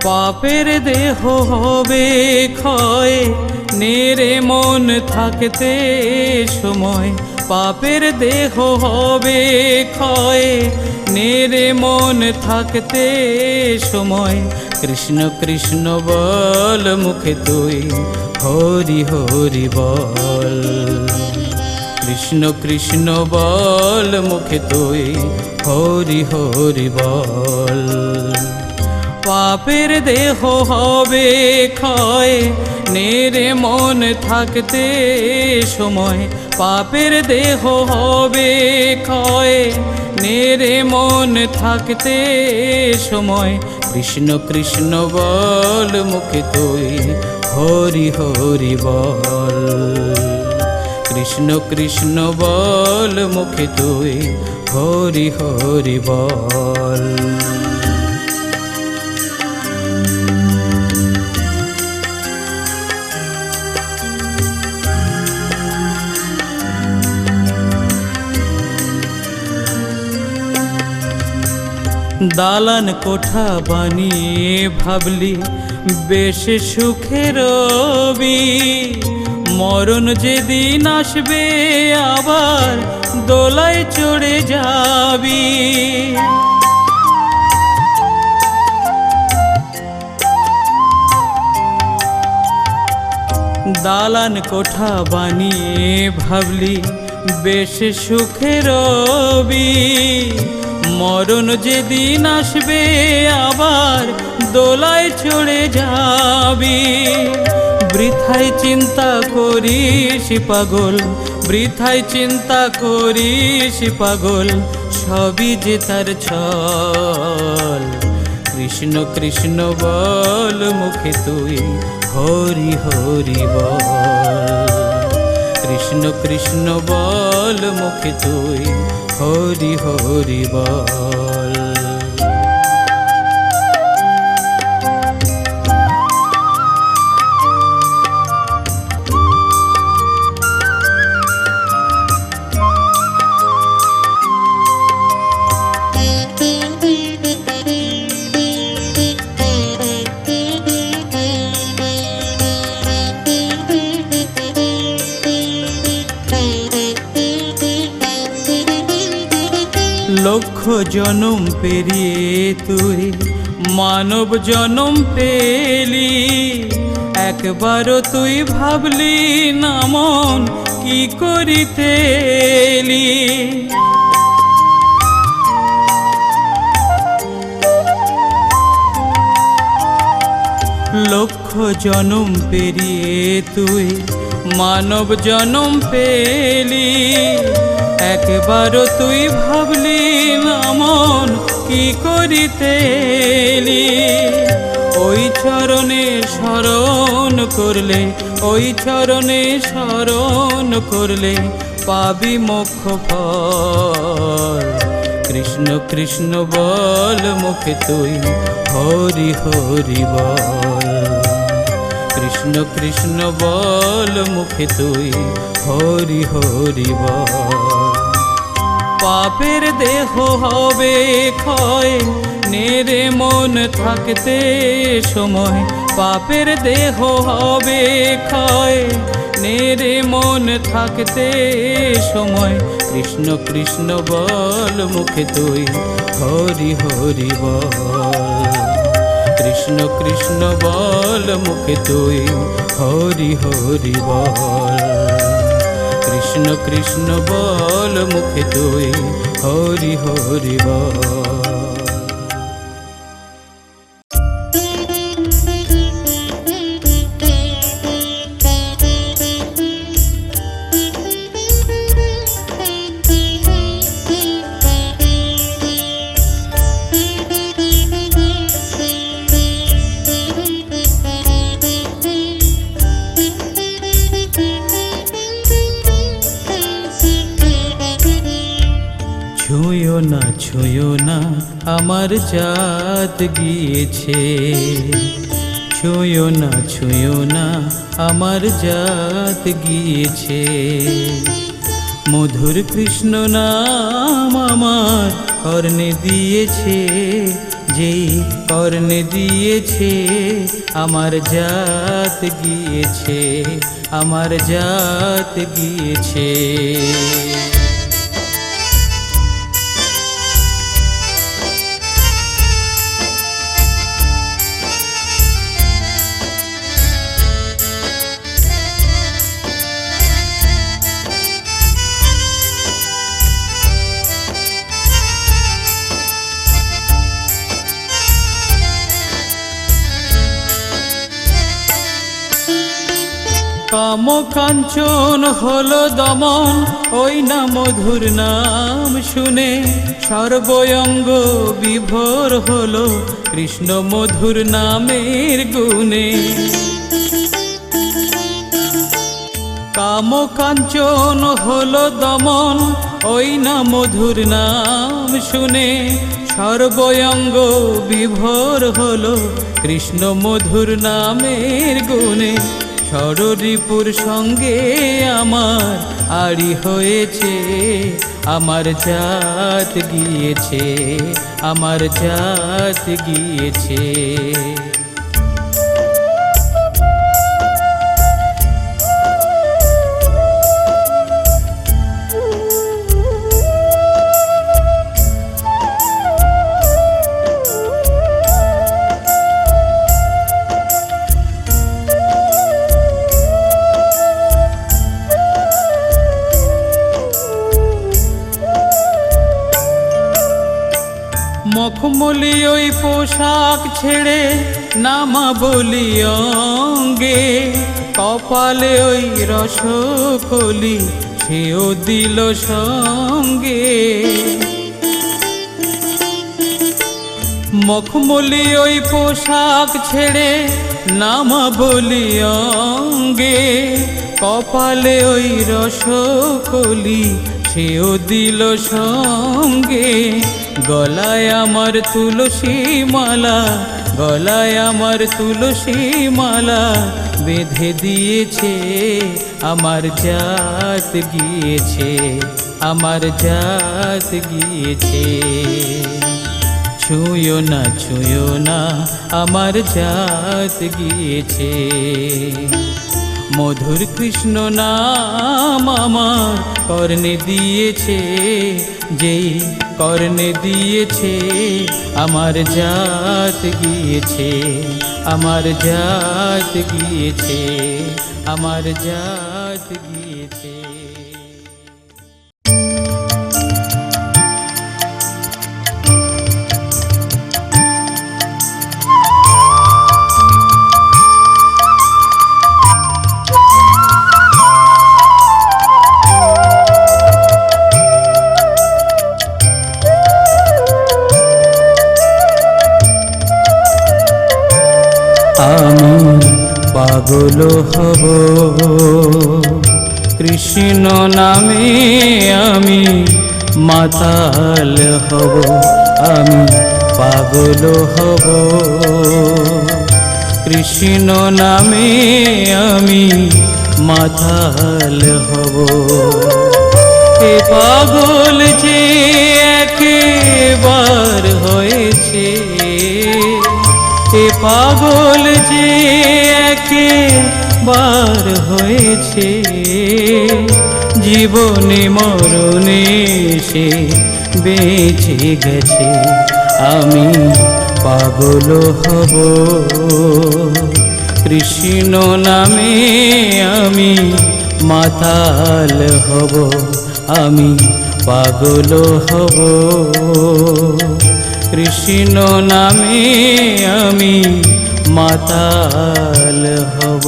পাপের দেহ হবে ক্ষয়, নেড়ে মন থাকতে সময়। পাপের দেহ হবে ক্ষয়, নেড়ে মন থাকতে সময়। কৃষ্ণ কৃষ্ণ বল মুখে তুই, হরি হরি বল। কৃষ্ণ কৃষ্ণ বল মুখে তুই, হরি হরি বল। পাপের দেহ হবে ক্ষয়, নেড়ে মন থাকতে সময়। পাপের দেহ হবে ক্ষয়, নেড়ে মন থাকতে সময়। কৃষ্ণ কৃষ্ণ বল মুখে তুই, হরি হরি বল। কৃষ্ণ কৃষ্ণ বল মুখে তুই, হরি হরি বল। দালান কোঠা বানিয়ে ভাবলি বেশ সুখে রবি, মরণ যেদিন আসবে আবার দোলায় চড়ে যাবি। দালান কোঠা বানিয়ে ভাবলি বেশ সুখে রবি, মরণ যেদিন আসবে আবার দোলায় চড়ে যাবি। বৃথায় চিন্তা করিস পাগল, বৃথায় চিন্তা করিস পাগল, সবই যে তার ছল। কৃষ্ণ কৃষ্ণ বল মুখে তুই, হরি হরি বল। কৃষ্ণ কৃষ্ণ বল মুখে তুই, হরি হরি বল। লক্ষ জনম পেরিয়ে তুই মানব জনম পেলি, একবারও তুই ভাবলি না মন কি করিতে এলি। লক্ষ জনম পেরিয়ে তুই মানব জনম পেলি, একবারও তুই ভাবলি না মন কি করিতে এলি। ওই চরণে শরণ করলে, ওই চরণে শরণ করলে পাবি মোক্ষ ফল। কৃষ্ণ কৃষ্ণ বল মুখে তুই, হরি হরি বল। কৃষ্ণ কৃষ্ণ বল মুখে তুই, হরি হরি বল। পাপের দেহ হবে ক্ষয়, নেড়ে মন থাকতে সময়। পাপের দেহ হবে ক্ষয়, নেড়ে মন থাকতে সময়। কৃষ্ণ কৃষ্ণ বল মুখে তুই, হরি হরি বল। কৃষ্ণ কৃষ্ণ বল মুখে তুই, হরি হরি বল। কৃষ্ণ কৃষ্ণ বল মুখে তুই, হরি হরি বল। ছুঁয়ো না ছুঁয়ো না আমার জাত গিয়েছে, ছুঁয়ো না ছুঁয়ো না আমার জাত গিয়েছে। মধুর কৃষ্ণ নাম আমার কর্ণে দিয়েছে, যেই কর্ণে দিয়েছে আমার জাত গিয়েছে, আমার জাত গিয়েছে। কাম কাঞ্চন হলো দমন, ওই না মধুর নাম শুনে সর্বঙ্গ বিভোর হলো কৃষ্ণ মধুর নামের গুণে। কাম কাঞ্চন হলো দমন, ওই না মধুর নাম শুনে সর্বঙ্গ বিভোর হলো কৃষ্ণ মধুর নামের গুণে। ষড়রিপুর সঙ্গে আমার আড়ি হয়েছে, আমার জাত গিয়েছে, আমার জাত গিয়েছে। মখমলি ওই পোশাক ছেড়ে নামা বলি অঙ্গে, কপালে ওই রসকলি সেও দিল সঙ্গে। মখমলি ওই পোশাক ছেড়ে নামা বলি অঙ্গে, কপালে ওই রসকলি সেও দিল সঙ্গে। গলায় আমার তুলসী মালা, গলায় আমার তুলসী মালা বেঁধে দিয়েছে, আমার জাত গিয়েছে, আমার জাত গিয়েছে। ছুঁয়ো না ছুঁয়ো না আমার জাত গিয়েছে। মধুর কৃষ্ণ নাম আমার কর্ণে দিয়েছে, যেই কর্ণে দিয়েছে আমার জাত গিয়েছে, আমার জাত গিয়েছে, আমার জাত গিয়েছে। আমি পাগল হব কৃষ্ণ নামে, আমি মাতাল হব, আমি পাগল হব কৃষ্ণ নামে, আমি মাতাল হব। এ পাগল যে একেবার হয়েছে, এ পাগল যে একেবার হয়েছে, জীবনে মরণে সে বেঁচে গেছে। আমি পাগল হব কৃষ্ণ নামে, আমি মাতাল হব, আমি পাগল হব কৃষ্ণ নামে, আমি মাতাল হব।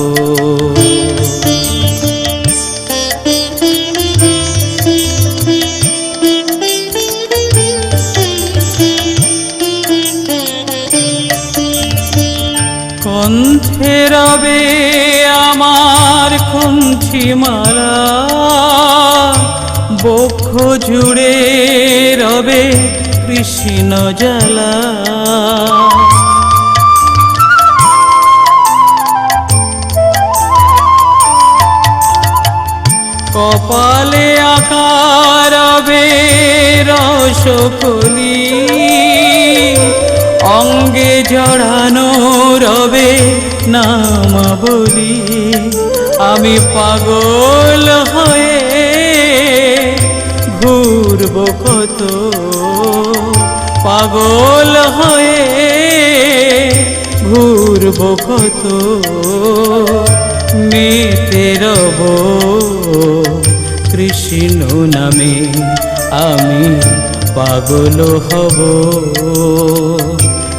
কণ্ঠে রবে আমার কণ্ঠিমালা, বক্ষ জুড়ে রবে কৃষ্ণ জ্বালা। কপালে আঁকা রবে রসকলি, অঙ্গে জড়ানো রবে নামাবলি, আমি পাগল হয়ে ঘুরব কত, পাগল হয়ে ঘুরব কত, মেতে রব কৃষ্ণ নামে, আমি পাগল হব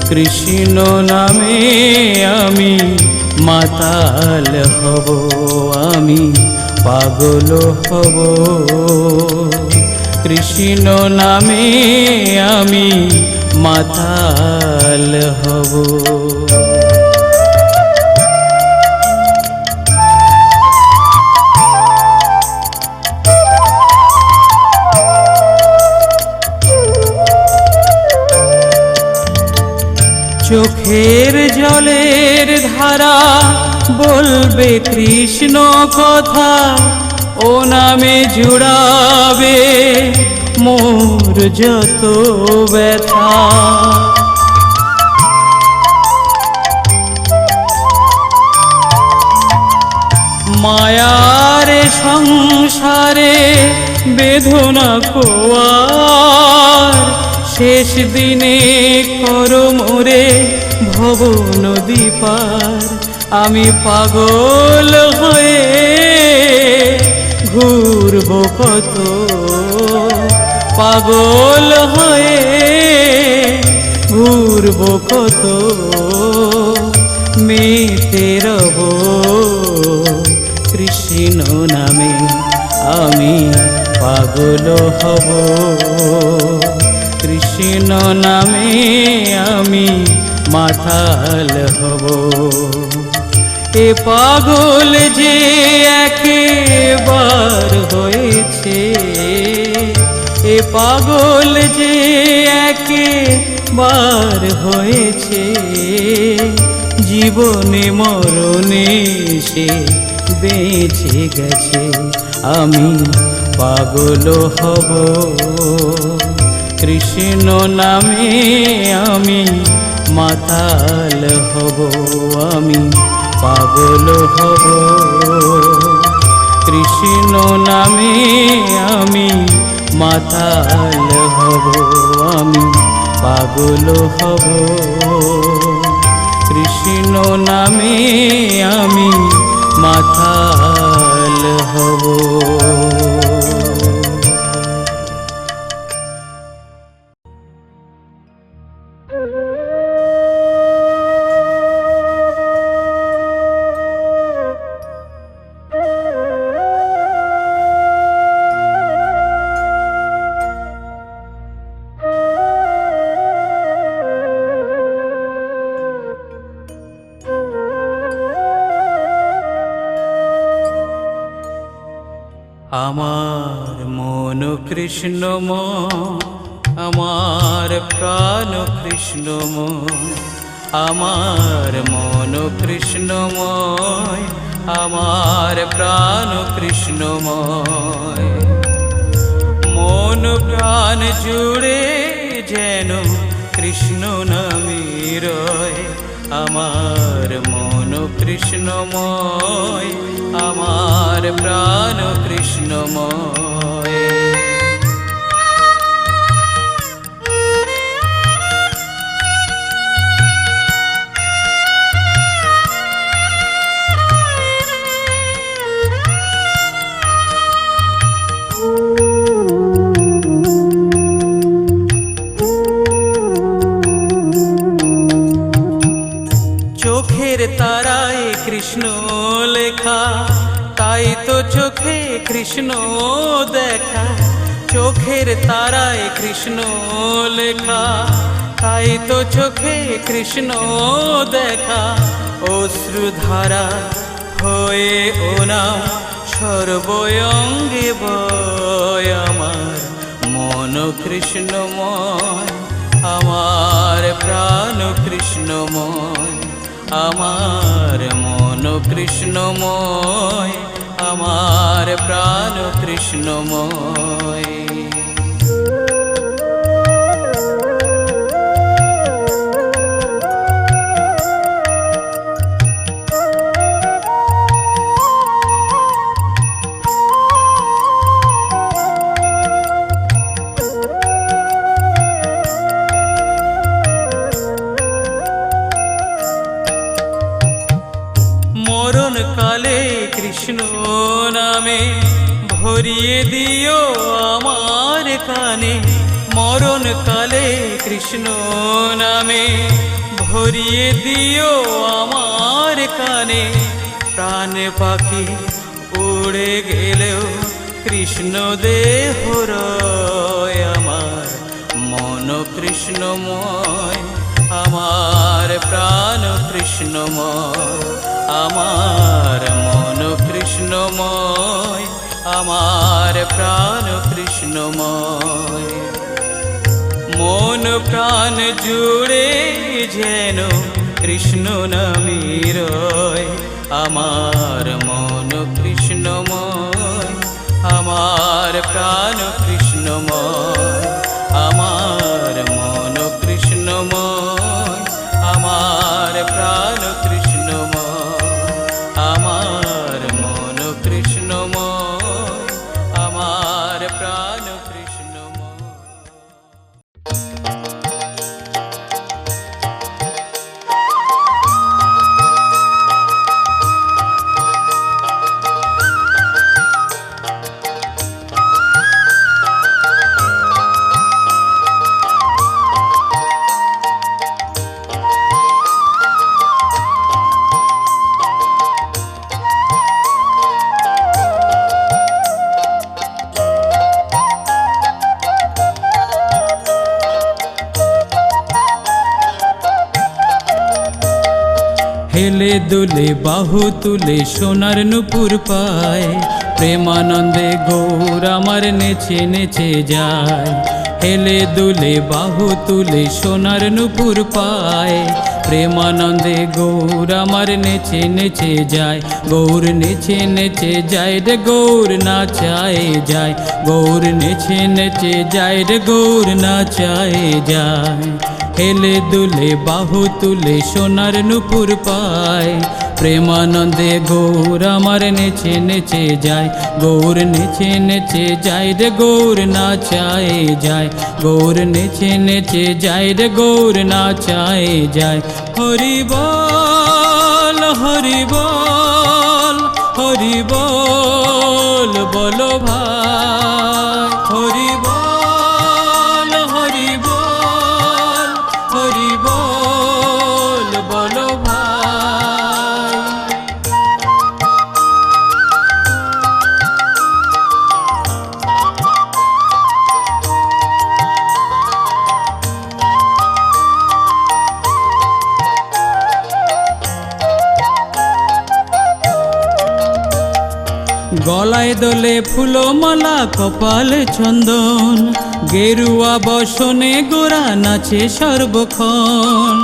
কৃষ্ণ নামে, আমি মাতাল হব, আমি পাগল হব কৃষ্ণ নামে, আমি মাতাল হব। চোখের জলের ধারা বলবে কৃষ্ণ কথা, ও নামে জুড়াবে মোর যত ব্যথা। মায়ার সংসারে বেদনা কোয়ার, শেষ দিনে কর মোরে ভব নদী পার, আমি পাগল হয়ে ঘুরব কত, পাগল হয়ে ঘুরব কত, মেতে রব কৃষ্ণ নামে, আমি পাগল হব কৃষ্ণ নামে, আমি মাতাল হব। এ পাগল যে একবার হয়েছে, এ পাগল যে একবার হয়েছে, জীবনে মরণে সে বেঁচে গেছে, আমি পাগল হব কৃষ্ণ নামে, আমি মাতাল হব, আমি পাগল হব কৃষ্ণ নামে, আমি মাতাল হব, আমি পাগল হব কৃষ্ণ নামে, আমি মাতাল হব। আমার মন কৃষ্ণময়, আমার প্রাণ কৃষ্ণময়, আমার মন কৃষ্ণময়, আমার প্রাণ কৃষ্ণময়, মন প্রাণ জুড়ে যেন কৃষ্ণ নামে রয়, আমার মন কৃষ্ণময়, আমার প্রাণ কৃষ্ণময়। চোখের তারায় কৃষ্ণ লেখা, তাই তো চোখে কৃষ্ণ দেখা, চোখের তারায় কৃষ্ণ লেখা, তাই তো চোখে কৃষ্ণ দেখা, অশ্রুধারা হয়ে ও নাম সর্বঙ্গে বয়, আমার মন কৃষ্ণময়, আমার প্রাণ কৃষ্ণময়, আমার মন কৃষ্ণময়, আমার প্রাণ কৃষ্ণময়। কৃষ্ণ নামে ভরিয়ে দিও আমার কানে মরণ কালে কৃষ্ণ নামে ভরিয়ে দিও আমার কানে প্রাণ পাখি উড়ে গেলেও কৃষ্ণ দেহ রয় আমার মন কৃষ্ণময় আমার প্রাণ কৃষ্ণময় আমার মন কৃষ্ণময় আমার প্রাণ কৃষ্ণময় মন প্রাণ জুড়ে যেন কৃষ্ণ নামে রয় আমার মন কৃষ্ণময় আমার প্রাণ কৃষ্ণময় আমার মন কৃষ্ণময় আমার প্রাণ কৃষ্ণময় আমার মন কৃষ্ণময় আমার প্রাণ কৃষ্ণময়। হেলে দুলে বাহু তুলে সোনার নুপুর পায় প্রেমানন্দে গৌর আমার নেচে নেচে যায় হেলে দুলে বাহু তুলে সোনার নুপুর পায় প্রেমানন্দে গৌর আমার নেচে নেচে যায় গৌর নেচে নেচে যায় রে গৌর নাচায় যায় গৌর নেচে নেচে যায় রে গৌর নাচায় যায় হেলে দুলে বাহু তুলে সোনার নুপুর পায় প্রেমানন্দে গৌর আমার নেচে নেচে যায় গৌর নেচে নেচে যায় রে গৌর নাচায় যায় গৌর নেচে নেচে যায় রে গৌর নাচায় যায় হরি বল হরি বল হরি বল বলো ভাই হরি বল হরি বল হরি বল বলো ভাই। গলায় দোলে ফুলমালা কপালে চন্দন গেরুয়া বসনে গোরা নাচে সর্বক্ষণ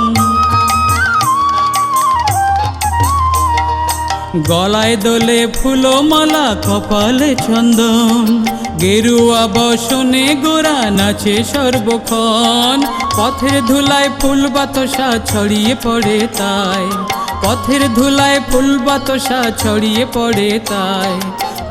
গলায় দোলে ফুলমালা কপালে চন্দন গেরুয়া বসনে গোরা নাচে সর্বক্ষণ পথের ধুলায় ফুল বাতাসা ছড়িয়ে পড়ে তাই পথের ধুলায় ফুল বাতাসা ছড়িয়ে পড়ে তাই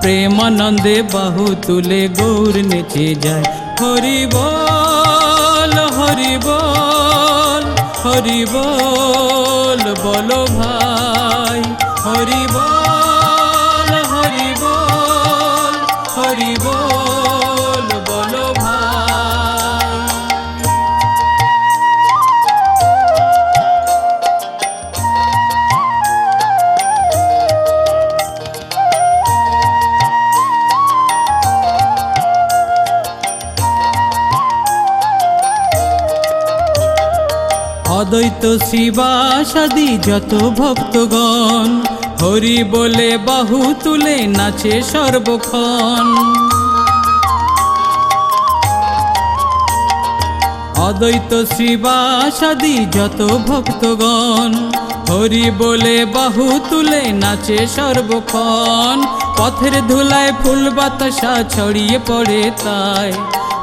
প্রেমানন্দে বাহু তুলে গৌর নেচে যায় হরি বল হরি বল হরি বল বলো ভাই হরি বল হরি বল হরি বল বলো ভাই। অদ্বৈত শিবাসাদি যত ভক্তগণ হরি বলে বাহু তুলে নাচে সর্বক্ষণ অদ্বৈত শিবাসাদি যত ভক্তগণ হরি বলে বাহু তুলে নাচে সর্বক্ষণ পথের ধুলায় ফুল বাতাসা ছড়িয়ে পড়ে তাই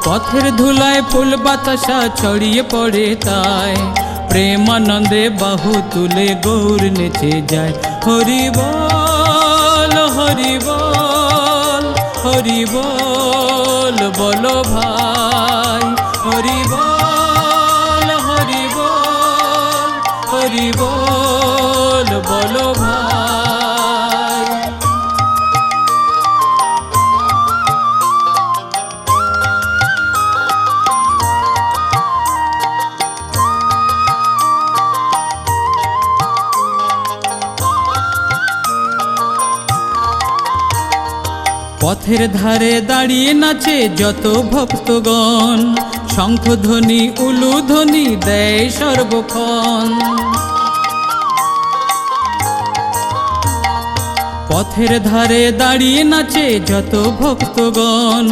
পথের ধুলায় ফুল বাতাসা ছড়িয়ে পড়ে তাই প্রেমানন্দে বাহু তুলে গৌর নেচে যায় হরি বল হরি বল হরি বল বলো ভাই হরি বল হরি বল হরি বল বলো ভাই। পথের ধারে দাঁড়িয়ে নাচে যত ভক্তগণ, শঙ্খধ্বনি উলুধ্বনি দেয় সর্বক্ষণ। পথের ধারে দাঁড়িয়ে নাচে যত ভক্তগণ,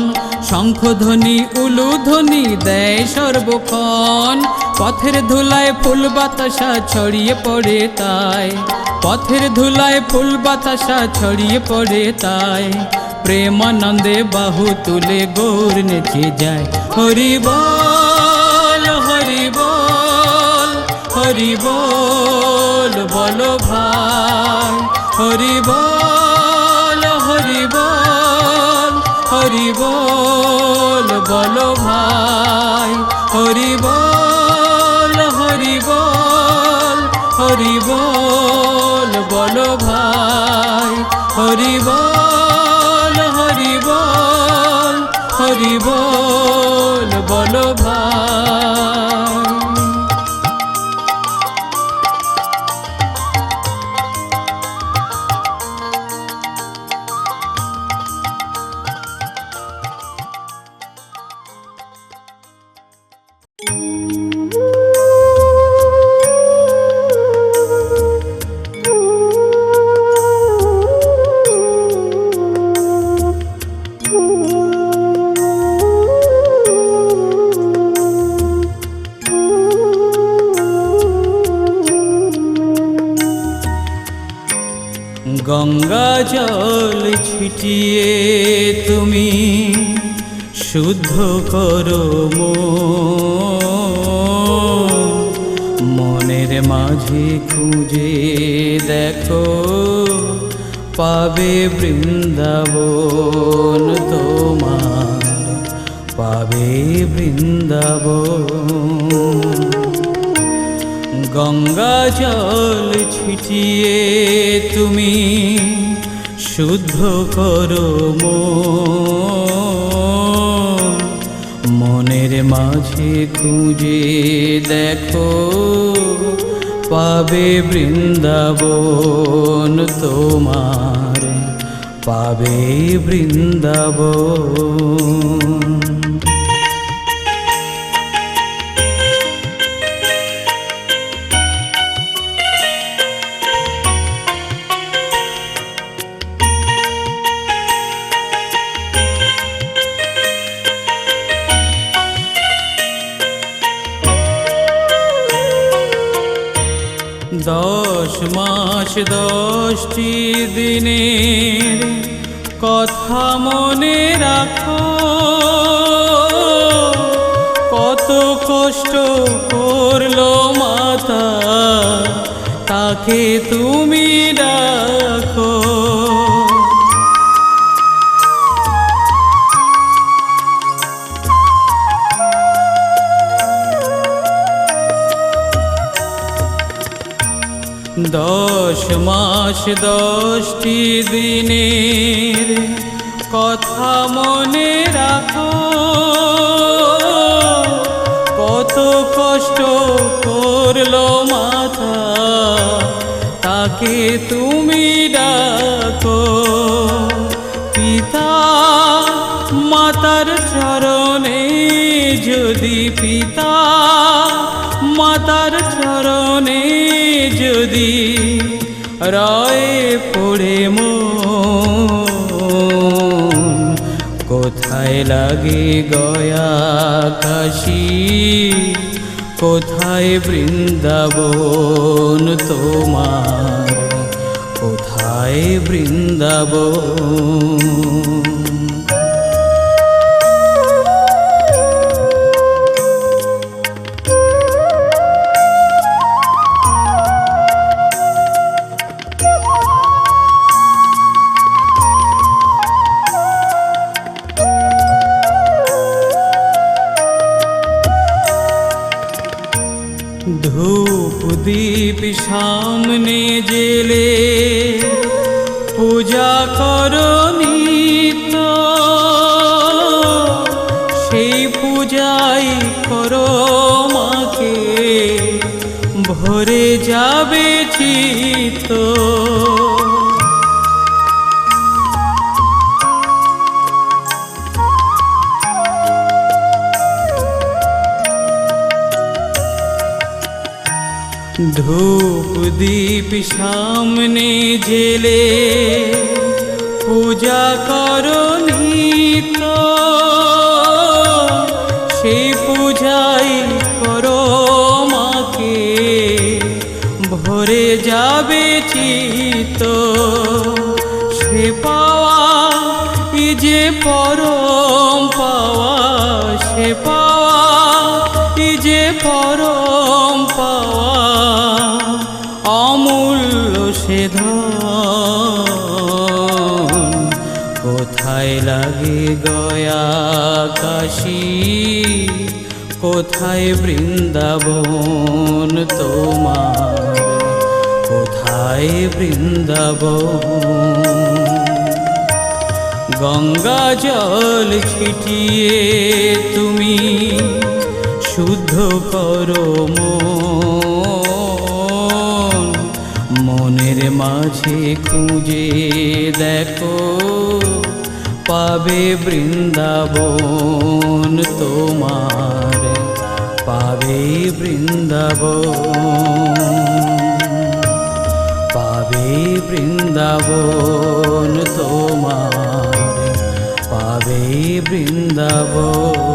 শঙ্খধ্বনি উলুধ্বনি দেয় সর্বক্ষণ। পথের ধুলায় ফুল বাতাসা ছড়িয়ে পড়ে তাই, পথের ধুলায় ফুল বাতাসা ছড়িয়ে পড়ে তাই। প্রেমানন্দে বাহু তুলে গৌর নেচে যায়। হরি বল হরি বল হরি বল বলো ভাই, হরি বল হরি বল হরি বল বলো ভাই, হরি বল হরি বল হরি বল বলো ভাই, হরি বল হরি বল হরি বল বলো ভাই। গঙ্গা জল ছিটিয়ে তুমি শুদ্ধ করো মনের মাঝে খুঁজে দেখো, পাবে বৃন্দাবন তোমার, পাবে বৃন্দাবন। গঙ্গা জল ছিটিয়ে তুমি শুদ্ধ করো মনের মাঝে খুঁজে দেখো, পাবে বৃন্দাবন তোমার, পাবে বৃন্দাবন। দশ মাস 10টি দিনের কথা মনে রাখো, কত কষ্ট করলো মাতা তাকে তুমি রাখো। 10 মাস 10টি দিনের কথা মনে রাখো, কত কষ্ট করলো মাতা তাকে তুমি ডাকো। পিতা মাতার চরণে যদি, পিতা মাতার চরণে যদি রয় পড়ে মন, কোথায় লাগে গয়া কাশী, কোথায় বৃন্দাবন তোমার, কোথায় বৃন্দাবন। ধূপ দীপ সামনে জেলে পূজা করো নিত্য, সেই পূজাই করো মাকে, ভরে যাবে চিত্ত। ধূপ দীপ সামনে জেলে পূজা করো নিত্য, সেই পূজাই করো মাকে, ভরে যাবে চিত্ত। সে পাওয়া ই যে পরম পাওয়া, সে পাওয়া ই যে পরম পাওয়া, অমূল্য সে ধন। কোথায় লাগে গয়া কাশী, কোথায় বৃন্দাবন তোমার, কোথায় বৃন্দাবন। গঙ্গা জল ছিটিয়ে তুমি শুদ্ধ করো মন, মনের মাঝে খুঁজে দেখো পাবে বৃন্দাবন তোমার, পাবে বৃন্দাবন, পাবে বৃন্দাবন তোমার, পাবে বৃন্দাবন।